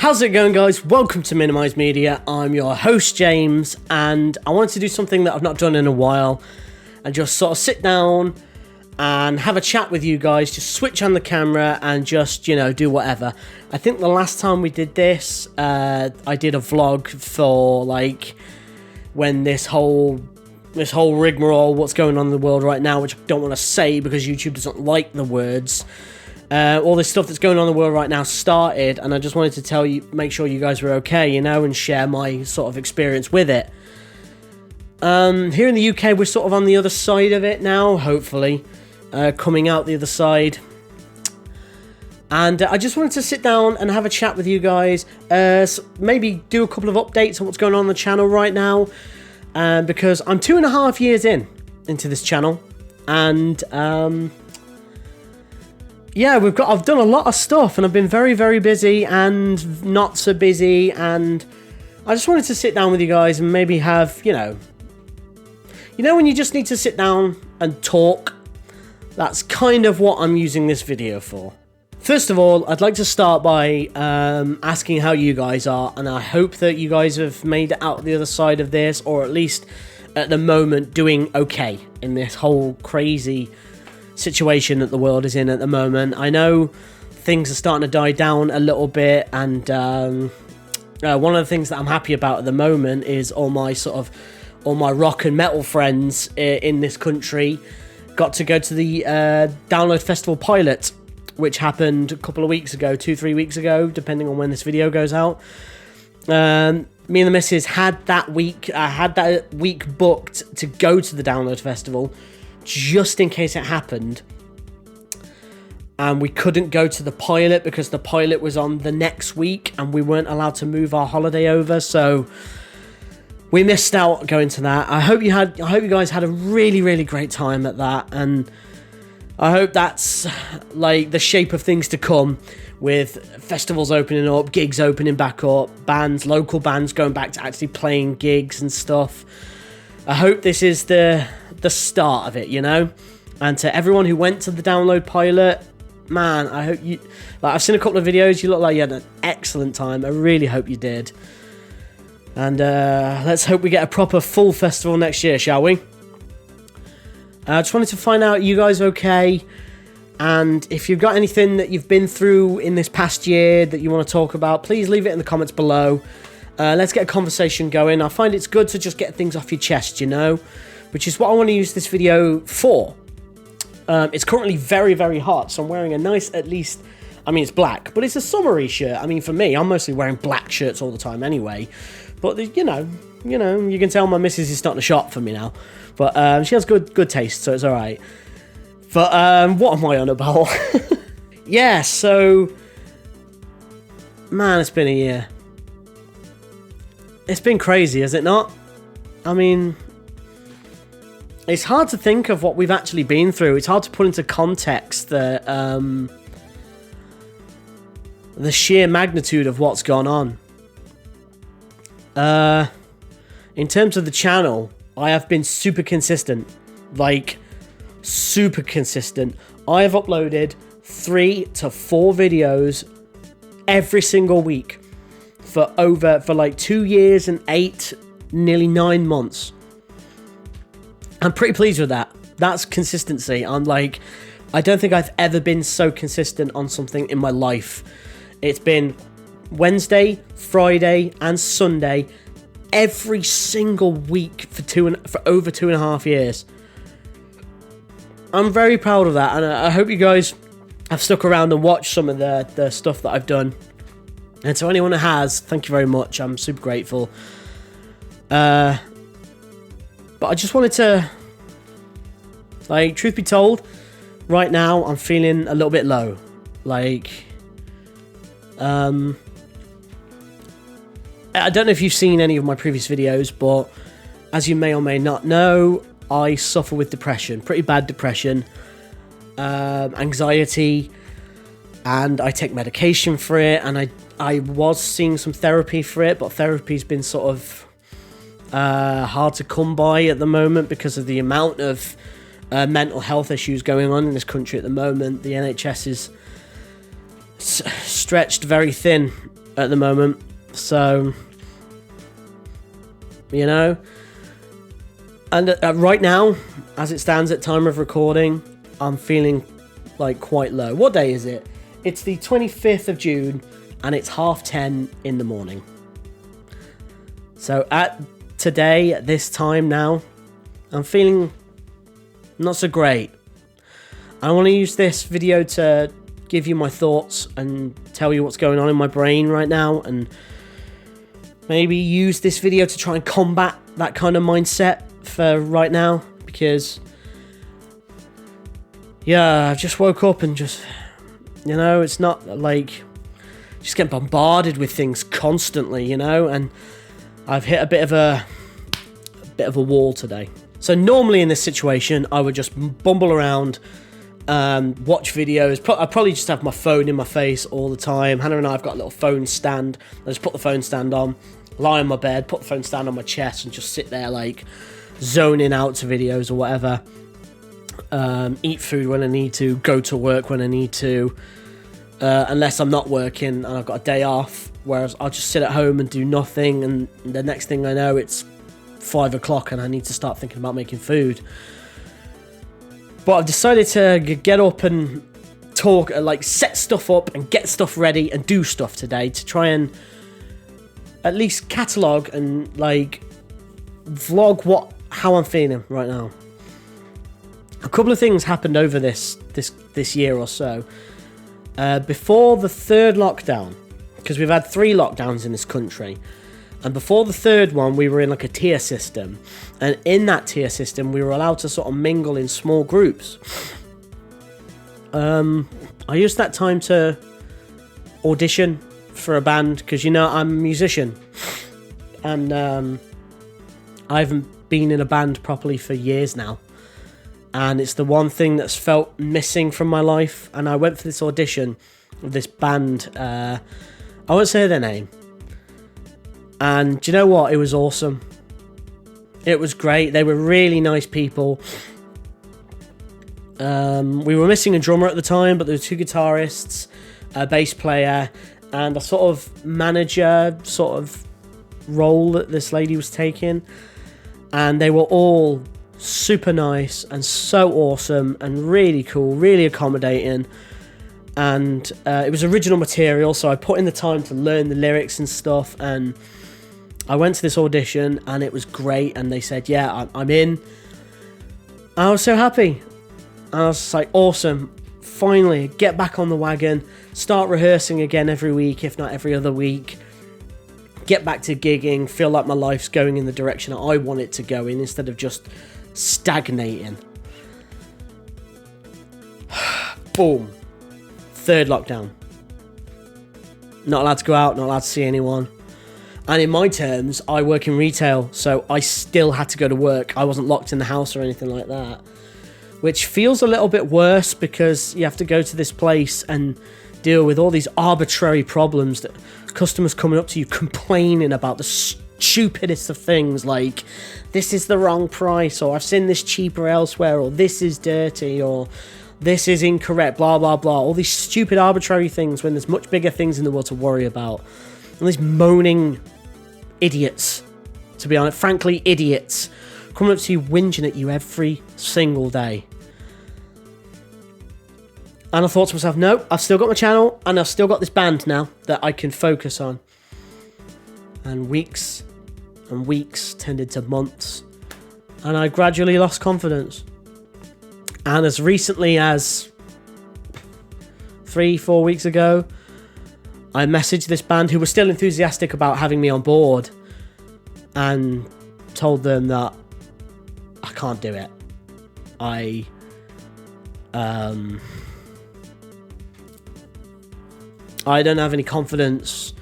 How's it going, guys? Welcome to Minimize Media. I'm your host, James, and I wanted to do something that I've not done in a while and just sort of sit down and have a chat with you guys, just switch on the camera and just, you know, do whatever. I think the last time we did this, I did a vlog for, like, when this whole rigmarole, what's going on in the world right now, which I don't want to say because YouTube doesn't like the words. All this stuff that's going on in the world right now started, and I just wanted to make sure you guys were okay, you know, and share my sort of experience with it. Here in the UK, we're sort of on the other side of it now, hopefully, coming out the other side. And I just wanted to sit down and have a chat with you guys, maybe do a couple of updates on what's going on the channel right now, because I'm 2.5 years into this channel, and yeah, I've done a lot of stuff, and I've been very, very busy and not so busy, and I just wanted to sit down with you guys and maybe have, you know when you just need to sit down and talk? That's kind of what I'm using this video for. First of all, I'd like to start by asking how you guys are, and I hope that you guys have made it out the other side of this, or at least at the moment doing okay in this whole crazy situation that the world is in at the moment. I know things are starting to die down a little bit, and one of the things that I'm happy about at the moment is all my rock and metal friends in this country got to go to the Download Festival pilot, which happened a couple of weeks ago, 2-3 weeks ago, depending on when this video goes out. Me and the missus had that week booked to go to the Download Festival, just in case it happened, and we couldn't go to the pilot because the pilot was on the next week and we weren't allowed to move our holiday over, so we missed out going to that. I hope you guys had a really, really great time at that, and I hope that's like the shape of things to come, with festivals opening up, gigs opening back up, local bands going back to actually playing gigs and stuff. I hope this is the start of it, you know? And to everyone who went to the Download pilot, man, I hope you... Like, I've seen a couple of videos, you look like you had an excellent time. I really hope you did. And let's hope we get a proper full festival next year, shall we? I just wanted to find out, you guys okay? And if you've got anything that you've been through in this past year that you want to talk about, please leave it in the comments below. Let's get a conversation going. I find it's good to just get things off your chest, you know? Which is what I want to use this video for. It's currently very, very hot, so I'm wearing a nice, at least... I mean, it's black, but it's a summery shirt. I mean, for me, I'm mostly wearing black shirts all the time anyway. But, you know, you can tell my missus is starting to shop for me now. But she has good taste, so it's alright. But what am I on about? Yeah, so... Man, it's been a year. It's been crazy, has it not? I mean, it's hard to think of what we've actually been through. It's hard to put into context the sheer magnitude of what's gone on. In terms of the channel, I have been super consistent. Like, super consistent. I have uploaded 3 to 4 videos every single week for like 2 years and 8, nearly 9 months. I'm pretty pleased with that. That's consistency. I'm like, I don't think I've ever been so consistent on something in my life. It's been Wednesday, Friday, and Sunday every single week for over 2.5 years. I'm very proud of that, and I hope you guys have stuck around and watched some of the stuff that I've done. And to anyone who has, thank you very much. I'm super grateful. But I just wanted to, like, truth be told, right now I'm feeling a little bit low. Like, I don't know if you've seen any of my previous videos, but as you may or may not know, I suffer with depression, pretty bad depression, anxiety, and I take medication for it, and I was seeing some therapy for it, but therapy's been sort of hard to come by at the moment because of the amount of mental health issues going on in this country at the moment. The NHS is stretched very thin at the moment. So, you know, and right now, as it stands at time of recording, I'm feeling like quite low. What day is it? It's the 25th of June, and it's 10:30 in the morning. So at today, at this time now, I'm feeling not so great. I want to use this video to give you my thoughts and tell you what's going on in my brain right now, and maybe use this video to try and combat that kind of mindset for right now, because yeah, I just woke up and just, you know, it's not like just get bombarded with things constantly, you know, and I've hit a bit of a wall today. So normally in this situation, I would just bumble around, watch videos. I'd probably just have my phone in my face all the time. Hannah and I have got a little phone stand. I just put the phone stand on, lie on my bed, put the phone stand on my chest, and just sit there like zoning out to videos or whatever. Eat food when I need to, go to work when I need to, unless I'm not working and I've got a day off, whereas I'll just sit at home and do nothing, and the next thing I know, it's 5 o'clock and I need to start thinking about making food. But I've decided to get up and talk, like set stuff up and get stuff ready and do stuff today to try and at least catalogue and like vlog how I'm feeling right now. A couple of things happened over this year or so. Before the third lockdown, because we've had 3 lockdowns in this country, and before the third one, we were in like a tier system, and in that tier system, we were allowed to sort of mingle in small groups. I used that time to audition for a band, because, you know, I'm a musician, and I haven't been in a band properly for years now. And it's the one thing that's felt missing from my life. And I went for this audition with this band. I won't say their name. And do you know what? It was awesome. It was great. They were really nice people. We were missing a drummer at the time, but there were 2 guitarists, a bass player, and a sort of manager sort of role that this lady was taking. And they were all super nice and so awesome and really cool, really accommodating, and it was original material, so I put in the time to learn the lyrics and stuff, and I went to this audition and it was great, and they said, yeah, I'm in. I was so happy. I was like, awesome, finally get back on the wagon, start rehearsing again every week, if not every other week, get back to gigging, feel like my life's going in the direction I want it to go in, instead of just stagnating. Boom. Third lockdown. Not allowed to go out, not allowed to see anyone. And in my terms, I work in retail, so I still had to go to work. I wasn't locked in the house or anything like that, which feels a little bit worse, because you have to go to this place and deal with all these arbitrary problems that customers coming up to you complaining about the stupidest of things, like this is the wrong price, or I've seen this cheaper elsewhere, or this is dirty, or this is incorrect, blah blah blah, all these stupid arbitrary things when there's much bigger things in the world to worry about. And these moaning idiots, to be honest, frankly idiots, coming up to you whinging at you every single day. And I thought to myself, no, I've still got my channel and I've still got this band now that I can focus on. And weeks and weeks turned into months, and I gradually lost confidence. And as recently as 3-4 weeks ago, I messaged this band who were still enthusiastic about having me on board, and told them that I can't do it. I don't have any confidence,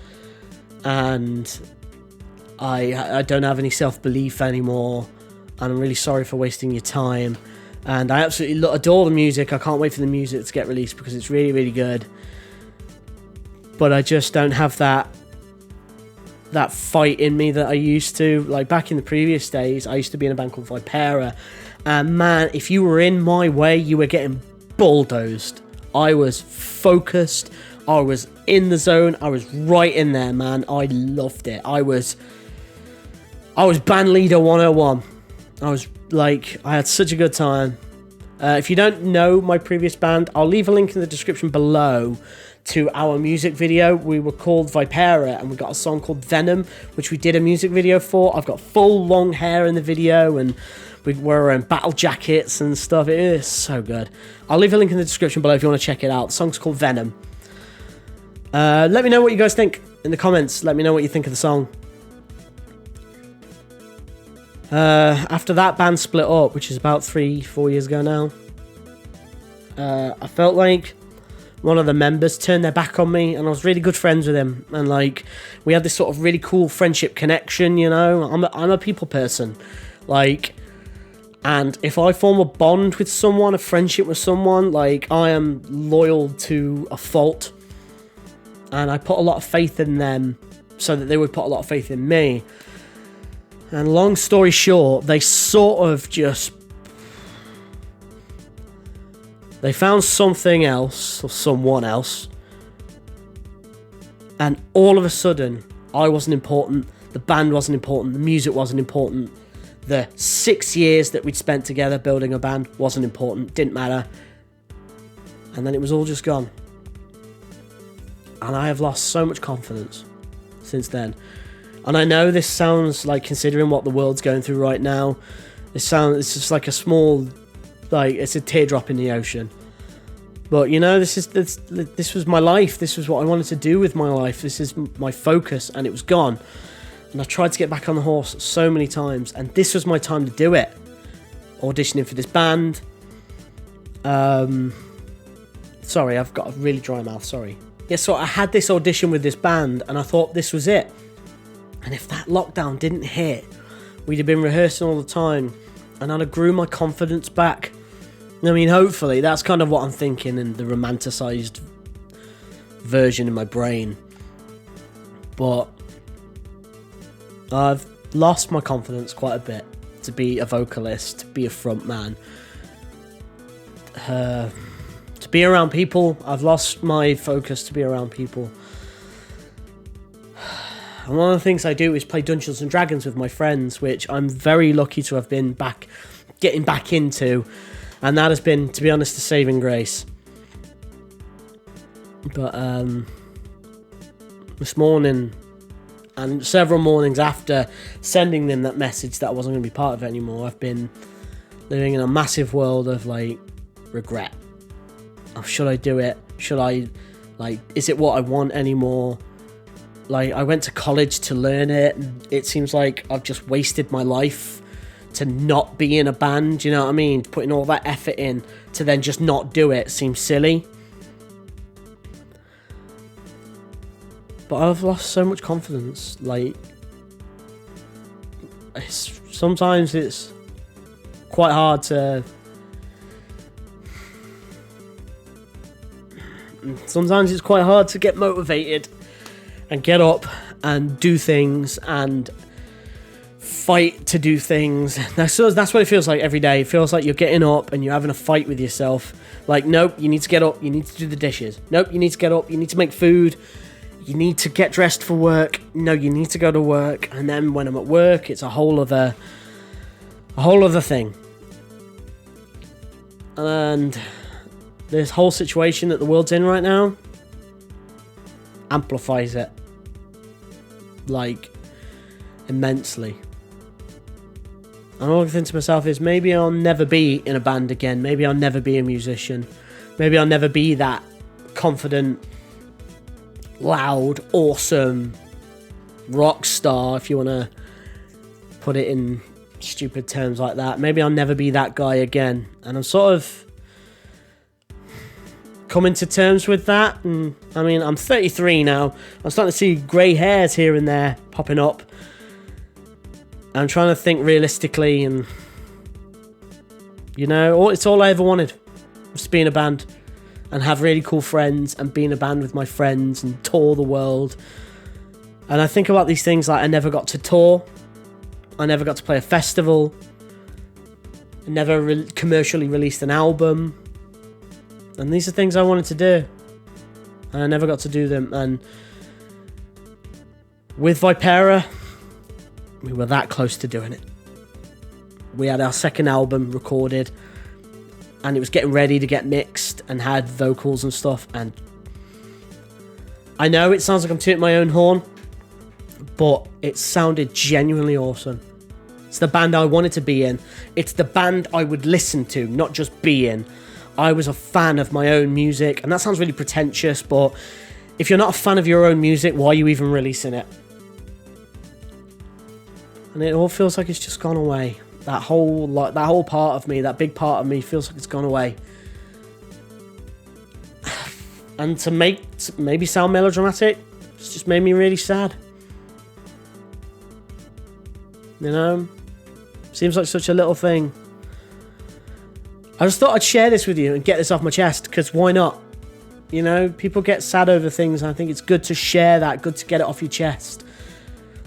and I don't have any self-belief anymore, and I'm really sorry for wasting your time. And I absolutely adore the music. I can't wait for the music to get released, because it's really, really good. But I just don't have that fight in me that I used to. Like back in the previous days, I used to be in a band called VIPERA, and man, if you were in my way, you were getting bulldozed. I was focused, I was in the zone. I was right in there, man. I loved it. I was band leader 101. I had such a good time. If you don't know my previous band, I'll leave a link in the description below to our music video. We were called VIPERA, and we got a song called VENOM, which we did a music video for. I've got full long hair in the video, and we were wearing battle jackets and stuff. It is so good. I'll leave a link in the description below if you want to check it out. The song's called VENOM. Let me know what you guys think in the comments. Let me know what you think of the song. After that band split up, which is about 3-4 years ago now, I felt like one of the members turned their back on me, and I was really good friends with him, and like we had this sort of really cool friendship connection, you know. I'm a people person, like, and if I form a bond with someone, a friendship with someone, like, I am loyal to a fault, and I put a lot of faith in them so that they would put a lot of faith in me. And long story short, they sort of just... they found something else, or someone else. And all of a sudden, I wasn't important. The band wasn't important. The music wasn't important. The 6 years that we'd spent together building a band wasn't important. Didn't matter. And then it was all just gone. And I have lost so much confidence since then. And I know this sounds like, considering what the world's going through right now, it's just like a small, like, it's a teardrop in the ocean. But, you know, this was my life. This was what I wanted to do with my life. This is my focus, and it was gone. And I tried to get back on the horse so many times, and this was my time to do it. Auditioning for this band. Sorry, I've got a really dry mouth, sorry. Yeah, so I had this audition with this band, and I thought this was it. And if that lockdown didn't hit, we'd have been rehearsing all the time, and I'd have grew my confidence back. I mean, hopefully, that's kind of what I'm thinking in the romanticized version in my brain. But I've lost my confidence quite a bit to be a vocalist, to be a front man. To be around people, I've lost my focus to be around people. And one of the things I do is play Dungeons and Dragons with my friends, which I'm very lucky to have been getting back into. And that has been, to be honest, a saving grace. But this morning, and several mornings after sending them that message that I wasn't going to be part of it anymore, I've been living in a massive world of, like, regret. Oh, should I do it? Should I, like, is it what I want anymore? Like, I went to college to learn it, and it seems like I've just wasted my life to not be in a band, you know what I mean? Putting all that effort in to then just not do it seems silly. But I've lost so much confidence, like, sometimes it's quite hard to... sometimes it's quite hard to get motivated and get up and do things and fight to do things. That's what it feels like every day. It feels like you're getting up and you're having a fight with yourself. Like, nope, you need to get up, you need to do the dishes. Nope, you need to get up, you need to make food. You need to get dressed for work. No, you need to go to work. And then when I'm at work, it's a whole other thing. And this whole situation that the world's in right now amplifies it, like, immensely. And all I think to myself is, maybe I'll never be in a band again. Maybe I'll never be a musician. Maybe I'll never be that confident, loud, awesome rock star, if you want to put it in stupid terms like that. Maybe I'll never be that guy again. And I'm sort of coming to terms with that. And I mean, I'm 33 now. I'm starting to see grey hairs here and there popping up. I'm trying to think realistically, and, you know, it's all I ever wanted was to be in a band and have really cool friends and be in a band with my friends and tour the world. And I think about these things like I never got to tour, I never got to play a festival, I never commercially released an album, and these are things I wanted to do. and I never got to do them. And with VIPERA, we were that close to doing it. We had our second album recorded, and it was getting ready to get mixed and had vocals and stuff. And I know it sounds like I'm tooting my own horn, but it sounded genuinely awesome. It's the band I wanted to be in. It's the band I would listen to, not just be in. I was a fan of my own music, and that sounds really pretentious, but if you're not a fan of your own music, why are you even releasing it? And it all feels like it's just gone away. That whole part of me, that big part of me, feels like it's gone away. And to maybe sound melodramatic, it's just made me really sad. You know? Seems like such a little thing. I just thought I'd share this with you and get this off my chest, because why not? You know, people get sad over things, and I think it's good to share that, good to get it off your chest.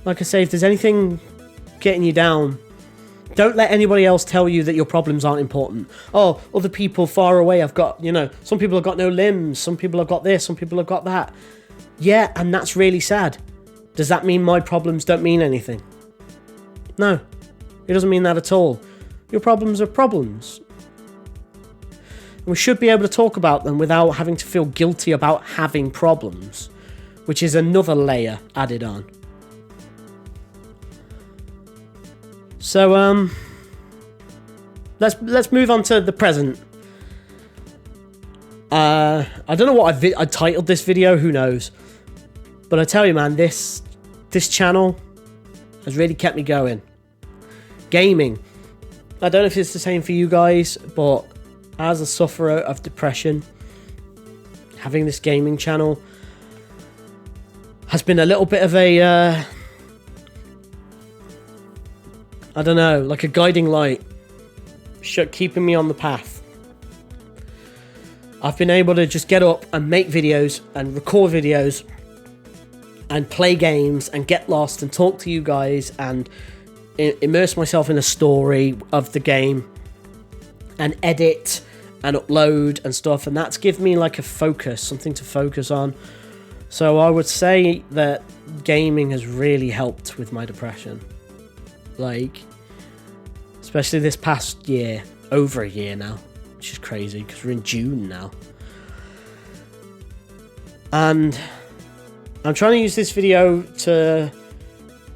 Like I say, if there's anything getting you down, don't let anybody else tell you that your problems aren't important. Oh, other people far away have got, you know, some people have got no limbs, some people have got this, some people have got that. Yeah, and that's really sad. Does that mean my problems don't mean anything? No, it doesn't mean that at all. Your problems are problems. We should be able to talk about them without having to feel guilty about having problems, which is another layer added on. So, let's move on to the present. I don't know what I titled this video, who knows? But I tell you, man, this channel has really kept me going. Gaming. I don't know if it's the same for you guys, but as a sufferer of depression, having this gaming channel has been a little bit of a, I don't know, like a guiding light, keeping me on the path. I've been able to just get up and make videos and record videos and play games and get lost and talk to you guys and immerse myself in a story of the game and edit and upload and stuff, and that's given me like a focus, something to focus on. So I would say that gaming has really helped with my depression. Like, especially this past year, over a year now, which is crazy because we're in June now. And I'm trying to use this video to,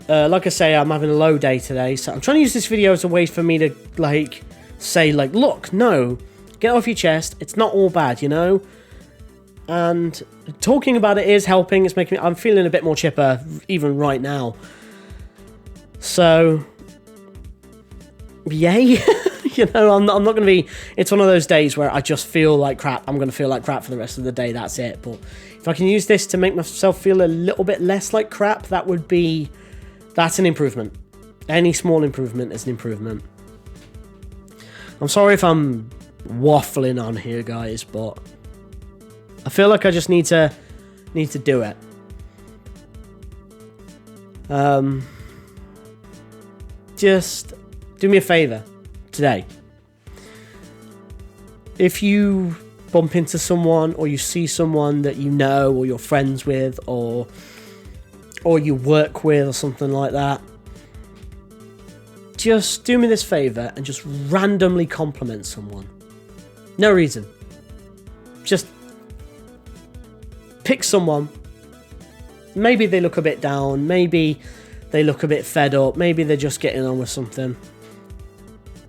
like I say, I'm having a low day today, so I'm trying to use this video as a way for me to, like, say, like, look, no, get off your chest, it's not all bad, you know? And talking about it is helping, it's making me, I'm feeling a bit more chipper, even right now. So, yay. You know, I'm not going to be, it's one of those days where I just feel like crap, I'm going to feel like crap for the rest of the day, that's it. But if I can use this to make myself feel a little bit less like crap, that's an improvement. Any small improvement is an improvement. I'm sorry if I'm waffling on here, guys, but I feel like I just need to do it. Just do me a favor today. If you bump into someone or you see someone that you know or you're friends with or you work with or something like that, just do me this favor and just randomly compliment someone. No reason. Just pick someone. Maybe they look a bit down. Maybe they look a bit fed up. Maybe they're just getting on with something.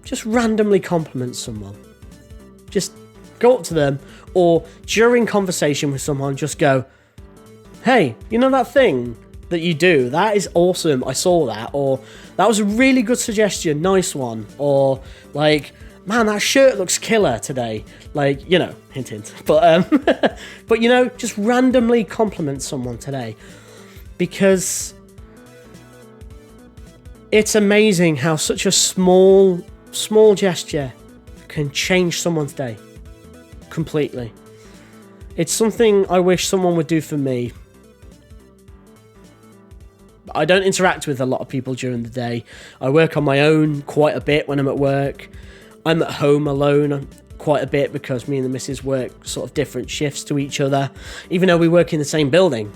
Just randomly compliment someone. Just go up to them, or during conversation with someone, just go, hey, you know that thing that you do? That is awesome. I saw that. Or that was a really good suggestion. Nice one. Or like, man, that shirt looks killer today. Like, you know, hint, hint. But, but you know, just randomly compliment someone today. Because it's amazing how such a small gesture can change someone's day. Completely. It's something I wish someone would do for me. I don't interact with a lot of people during the day. I work on my own quite a bit when I'm at work. I'm at home alone quite a bit because me and the missus work sort of different shifts to each other, even though we work in the same building.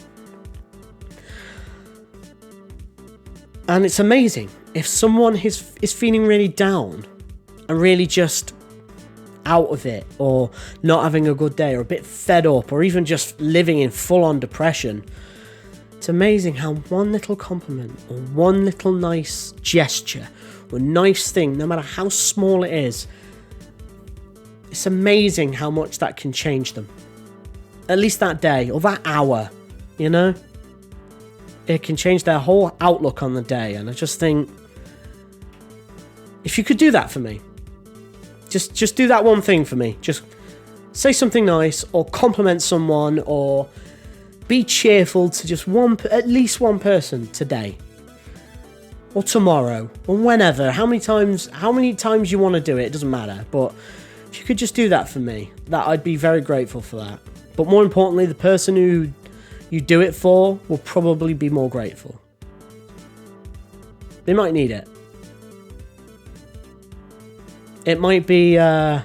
And it's amazing. If someone is feeling really down and really just out of it, or not having a good day, or a bit fed up, or even just living in full-on depression, it's amazing how one little compliment or one little nice gesture or nice thing, no matter how small it is, it's amazing how much that can change them. At least that day or that hour, you know? It can change their whole outlook on the day. And I just think, if you could do that for me, just do that one thing for me. Just say something nice, or compliment someone, or be cheerful to just at least one person today, or tomorrow, or whenever. How many times you want to do it, it doesn't matter. But if you could just do that for me, that I'd be very grateful for that. But more importantly, the person who you do it for will probably be more grateful. They might need it. It might be the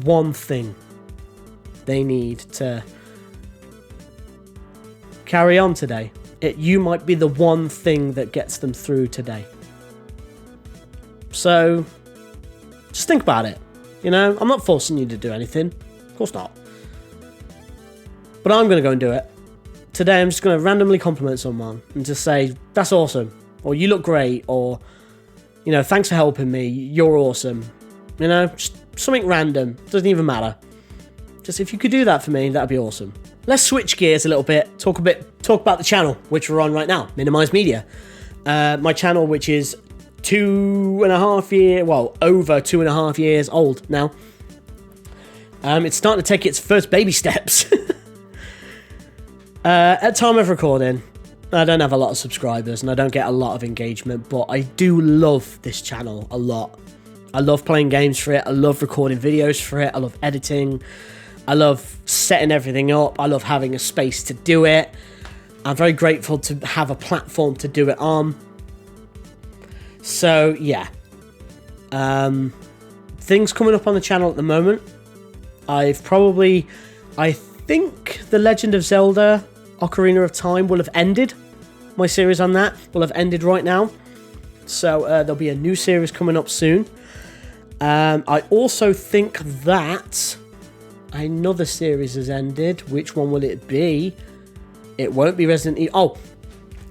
one thing they need to carry on today. You might be the one thing that gets them through today. So, just think about it. You know, I'm not forcing you to do anything. Of course not. But I'm going to go and do it. Today I'm just going to randomly compliment someone and just say, that's awesome. Or you look great. Or, you know, thanks for helping me. You're awesome. You know, just something random. Doesn't even matter. Just if you could do that for me, that'd be awesome. Let's switch gears a little bit. Talk about the channel, which we're on right now. Minimize Media. My channel, which is over 2.5 years old now. It's starting to take its first baby steps. At time of recording, I don't have a lot of subscribers and I don't get a lot of engagement, but I do love this channel a lot. I love playing games for it. I love recording videos for it. I love editing. I love setting everything up. I love having a space to do it. I'm very grateful to have a platform to do it on. So, yeah. Things coming up on the channel at the moment. I think The Legend of Zelda Ocarina of Time will have ended. My series on that will have ended right now. So there'll be a new series coming up soon. I also think that another series has ended. Which one will it be? It won't be Resident Evil. Oh,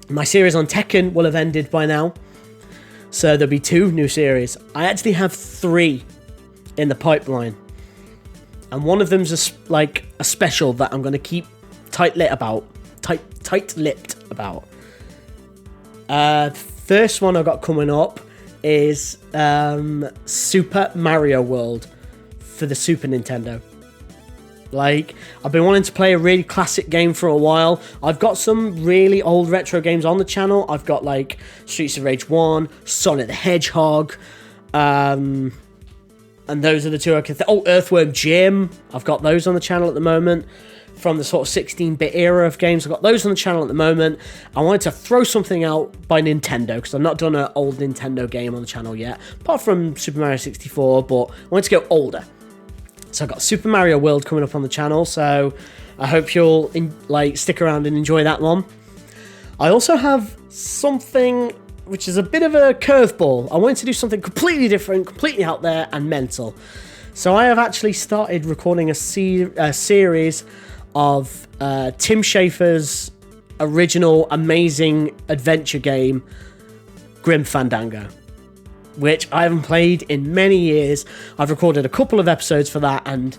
my series on Tekken will have ended by now. So there'll be 2 new series. I actually have 3 in the pipeline. And one of them's a special that I'm going to keep tight-lipped about. The first one I've got coming up is Super Mario World for the Super Nintendo. I've been wanting to play a really classic game for a while. I've got some really old retro games on the channel. I've got Streets of Rage 1, Sonic the Hedgehog, and those are the 2 I can Earthworm Jim. I've got those on the channel at the moment. From the sort of 16-bit era of games, I've got those on the channel at the moment. I wanted to throw something out by Nintendo, because I've not done an old Nintendo game on the channel yet, apart from Super Mario 64, but I wanted to go older. So I've got Super Mario World coming up on the channel, so I hope you'll stick around and enjoy that one. I also have something which is a bit of a curveball. I wanted to do something completely different, completely out there and mental. So I have actually started recording a series of Tim Schafer's original amazing adventure game, Grim Fandango, which I haven't played in many years. I've recorded a couple of episodes for that, and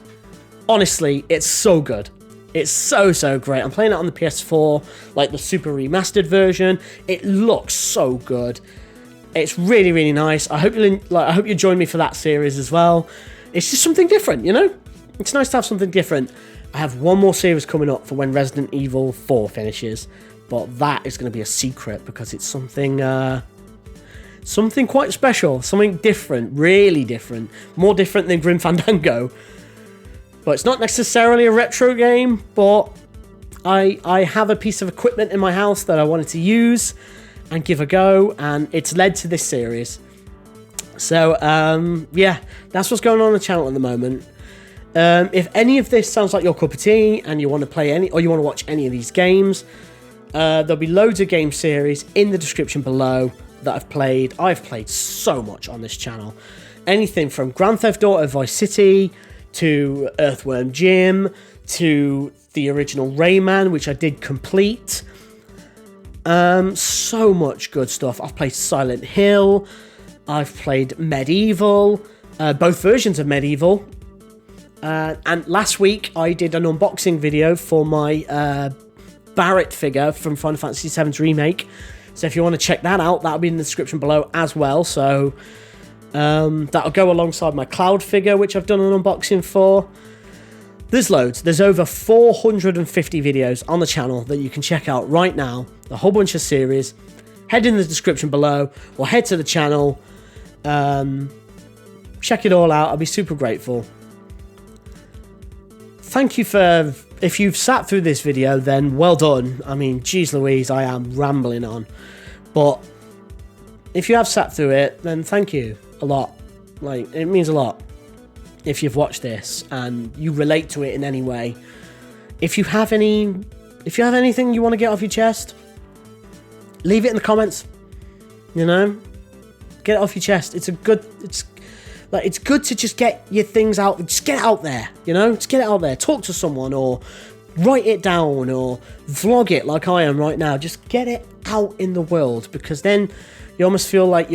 honestly, it's so good. It's so great. I'm playing it on the PS4, the super remastered version. It looks so good. It's really nice. I hope you join me for that series as well. It's just something different, you know? It's nice to have something different. I have one more series coming up for when Resident Evil 4 finishes, but that is going to be a secret because it's something quite special, something different, really different, more different than Grim Fandango. But it's not necessarily a retro game, but I have a piece of equipment in my house that I wanted to use and give a go, and it's led to this series. So, yeah, that's what's going on the channel at the moment. If any of this sounds like your cup of tea and you want to play any, or you want to watch any of these games, there'll be loads of game series in the description below that I've played. I've played so much on this channel. Anything from Grand Theft Auto Vice City to Earthworm Jim to the original Rayman, which I did complete. So much good stuff. I've played Silent Hill. I've played Medieval, both versions of Medieval. And last week I did an unboxing video for my Barret figure from Final Fantasy VII's Remake. So if you want to check that out, that'll be in the description below as well. So that'll go alongside my Cloud figure, which I've done an unboxing for. There's loads. There's over 450 videos on the channel that you can check out right now. A whole bunch of series. Head in the description below or head to the channel. Check it all out. I'll be super grateful. Thank you for... If you've sat through this video, then well done. I mean, geez Louise, I am rambling on. But if you have sat through it, then thank you a lot. Like, it means a lot if you've watched this and you relate to it in any way. If you have anything you want to get off your chest, leave it in the comments. You know, get it off your chest. It's good to just get your things out. Just get it out there. You know, just get it out there. Talk to someone or write it down or vlog it like I am right now. Just get it out in the world, because then you almost feel like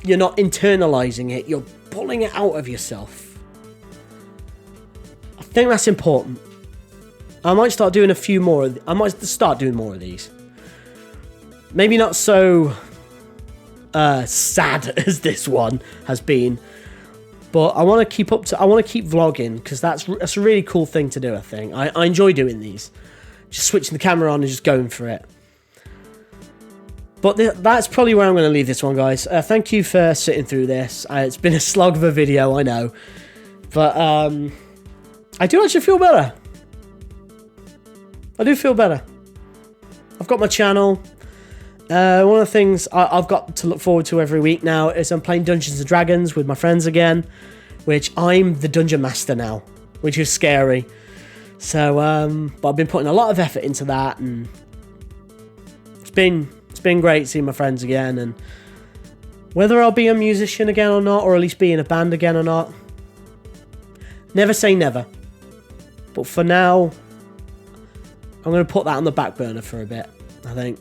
you're not internalizing it. You're pulling it out of yourself. I think that's important. I might start doing a few more. I might start doing more of these. Maybe not so sad as this one has been, but I want to keep vlogging, because that's a really cool thing to do. I think I enjoy doing these, just switching the camera on and just going for it. But that's probably where I'm going to leave this one, guys. Thank you for sitting through this. It's been a slog of a video, I know, but I do actually feel better. I do feel better. I've got my channel. One of the things I've got to look forward to every week now is I'm playing Dungeons and Dragons with my friends again, which I'm the dungeon master now, which is scary. So, but I've been putting a lot of effort into that, and it's been great seeing my friends again. And whether I'll be a musician again or not, or at least be in a band again or not, never say never. But for now, I'm going to put that on the back burner for a bit, I think.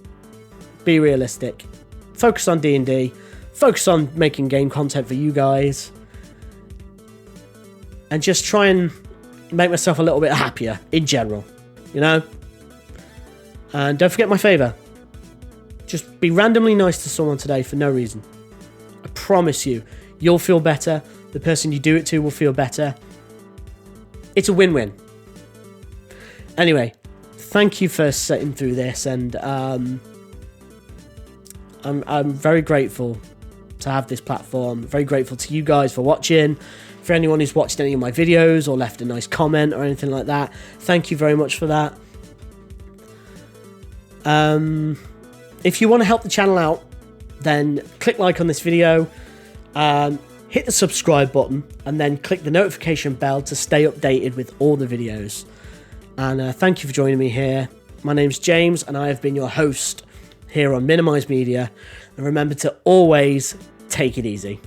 Be realistic. Focus on D&D. Focus on making game content for you guys. And just try and make myself a little bit happier in general. You know? And don't forget my favour. Just be randomly nice to someone today for no reason. I promise you, you'll feel better. The person you do it to will feel better. It's a win-win. Anyway, thank you for sitting through this, and I'm very grateful to have this platform. Very grateful to you guys for watching. For anyone who's watched any of my videos or left a nice comment or anything like that, thank you very much for that. If you want to help the channel out, then click like on this video, hit the subscribe button, and then click the notification bell to stay updated with all the videos. And thank you for joining me here. My name's James, and I have been your host here on Minimize Media. And remember to always take it easy.